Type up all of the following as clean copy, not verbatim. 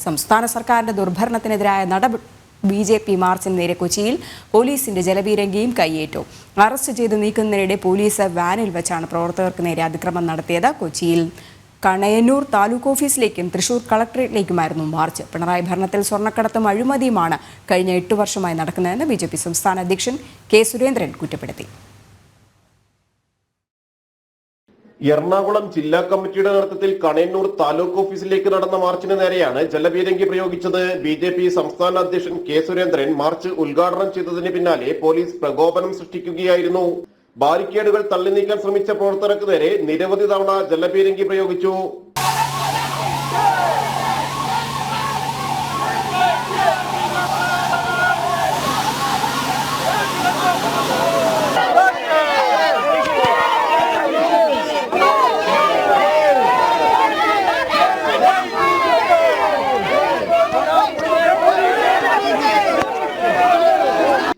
സംസ്ഥാന സർക്കാരിന്റെ ദുർഭരണത്തിനെതിരായ BJP മാർച്ചിന് നേരെ കൊച്ചിയിൽ പോലീസിന്റെ ജലപീരങ്കിയും കൈയേറ്റു. അറസ്റ്റ് ചെയ്ത് നീക്കുന്നതിനിടെ പോലീസ് വാനിൽ വെച്ചാണ് പ്രവർത്തകർക്ക് നേരെ അതിക്രമം നടത്തിയത്. കൊച്ചിയിൽ കണയന്നൂർ താലൂക്ക് ഓഫീസിലേക്കും തൃശൂർ കളക്ടറേറ്റിലേക്കുമായിരുന്നു മാർച്ച്. പിണറായി ഭരണത്തിൽ സ്വർണ്ണക്കടത്തും അഴിമതിയുമാണ് കഴിഞ്ഞ 8 വർഷമായി നടക്കുന്നതെന്ന് BJP സംസ്ഥാന അധ്യക്ഷൻ കെ സുരേന്ദ്രൻ കുറ്റപ്പെടുത്തി. എറണാകുളം ജില്ലാ കമ്മിറ്റിയുടെ നേതൃത്വത്തിൽ കണയന്നൂർ താലൂക്ക് ഓഫീസിലേക്ക് നടന്ന മാർച്ചിന് നേരെയാണ് ജലപീരങ്കി പ്രയോഗിച്ചത്. BJP സംസ്ഥാന അധ്യക്ഷൻ കെ സുരേന്ദ്രൻ മാർച്ച് ഉദ്ഘാടനം ചെയ്തതിന് പിന്നാലെ പോലീസ് പ്രകോപനം സൃഷ്ടിക്കുകയായിരുന്നു. ബാരിക്കേഡുകൾ തള്ളി നീക്കാൻ ശ്രമിച്ച പ്രവർത്തകർക്ക് നേരെ നിരവധി തവണ ജലപീരങ്കി പ്രയോഗിച്ചു.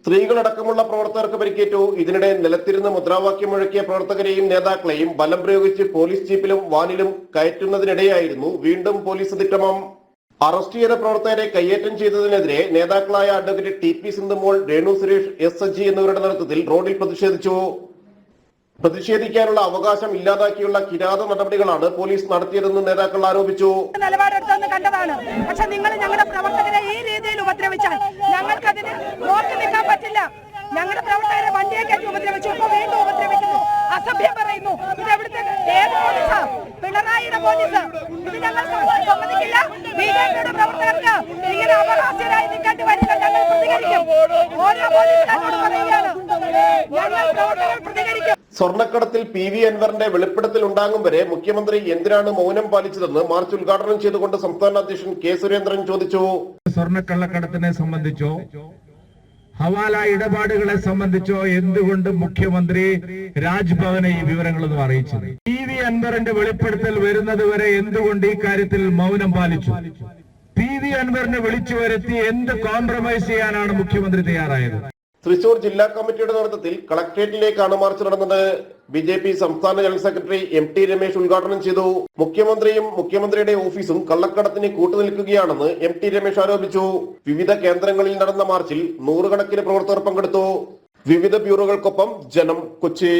സ്ത്രീകളടക്കമുള്ള പ്രവർത്തകർക്ക് പരിക്കേറ്റു. ഇതിനിടെ നിലത്തിരുന്ന് മുദ്രാവാക്യം മുഴക്കിയ പ്രവർത്തകരെയും നേതാക്കളെയും ബലം പ്രയോഗിച്ച് പോലീസ് ജീപ്പിലും വാനിലും കയറ്റുന്നതിനിടെയായിരുന്നു വീണ്ടും പോലീസ് അതിക്രമം. അറസ്റ്റ് ചെയ്ത പ്രവർത്തകരെ കയ്യേറ്റം ചെയ്തതിനെതിരെ നേതാക്കളായ advocate TP Sindhumol, Renu Suresh, S Saji എന്നിവരുടെ നേതൃത്വത്തിൽ റോഡിൽ പ്രതിഷേധിച്ചു. പ്രതിഷേധിക്കാനുള്ള അവകാശം ഇല്ലാതാക്കിയുള്ള കിരാത നടപടികളാണ് പോലീസ് നടത്തിയതെന്ന് നേതാക്കൾ ആരോപിച്ചു. നിലപാടെടുത്തെന്ന് കണ്ടതാണ്. പക്ഷെ നിങ്ങൾ ഞങ്ങളുടെ പ്രവർത്തകരെ ഈ രീതിയിൽ ഉപദ്രവിച്ചാൽ ഞങ്ങൾക്ക് അതിന് നോക്കി നിൽക്കാൻ പറ്റില്ല. ഞങ്ങളുടെ പ്രവർത്തകരെ വണ്ടിയെ കയറ്റി ഉപദ്രവിച്ചു, ഇപ്പൊ വീണ്ടും ഉപദ്രവിക്കുന്നു, അസഭ്യം പറയുന്നു. ഇത് എവിടുത്തെ ഏത് പോലീസാ? പിണറായിയുടെ പോലീസ്. ഇത് ഞങ്ങൾ സമ്മതിക്കില്ല. BJPയുടെ പ്രവർത്തകർക്ക് ഇങ്ങനെ അപഹാസ്യരായി നിൽക്കേണ്ടി വരില്ല. ഞങ്ങൾ പ്രതികരിക്കും. ഓരോ പോലീസുകാരോട് പറയുകയാണ്, ഞങ്ങൾ പ്രവർത്തകർ പ്രതികരിക്കും. സ്വർണ്ണക്കടത്തിൽ PV അൻവറിന്റെ വെളിപ്പെടുത്തൽ ഉണ്ടാകും വരെ മുഖ്യമന്ത്രി എന്തിനാണ് മൗനം പാലിച്ചതെന്ന് മാർച്ച് ഉദ്ഘാടനം ചെയ്തുകൊണ്ട് സംസ്ഥാന അധ്യക്ഷൻ കെ സുരേന്ദ്രൻ ചോദിച്ചു. സ്വർണ്ണക്കള്ളക്കടത്തിനെ സംബന്ധിച്ചോ ഹവാല ഇടപാടുകളെ സംബന്ധിച്ചോ എന്തുകൊണ്ട് മുഖ്യമന്ത്രി രാജ്ഭവനെ ഈ വിവരങ്ങളൊന്നും അറിയിച്ചത്? PV അൻവറിന്റെ വെളിപ്പെടുത്തൽ വരുന്നത് വരെ എന്തുകൊണ്ട് ഈ കാര്യത്തിൽ മൗനം പാലിച്ചു? PV അൻവറിനെ വിളിച്ചു വരുത്തി എന്ത് കോംപ്രമൈസ് ചെയ്യാനാണ് മുഖ്യമന്ത്രി തയ്യാറായത്? തൃശൂർ ജില്ലാ കമ്മിറ്റിയുടെ നേതൃത്വത്തിൽ കളക്ടറേറ്റിലേക്കാണ് മാർച്ച് നടന്നത്. BJP സംസ്ഥാന ജനറൽ സെക്രട്ടറി MT രമേശ് ഉദ്ഘാടനം ചെയ്തു. മുഖ്യമന്ത്രിയും മുഖ്യമന്ത്രിയുടെ ഓഫീസും കള്ളക്കടത്തിന് കൂട്ടുനിൽക്കുകയാണെന്ന് MT രമേശ് ആരോപിച്ചു. വിവിധ കേന്ദ്രങ്ങളിൽ നടന്ന മാർച്ചിൽ 100 കണക്കിന് പ്രവർത്തകർ പങ്കെടുത്തു. വിവിധ ബ്യൂറോകൾക്കൊപ്പം ജനം, കൊച്ചി.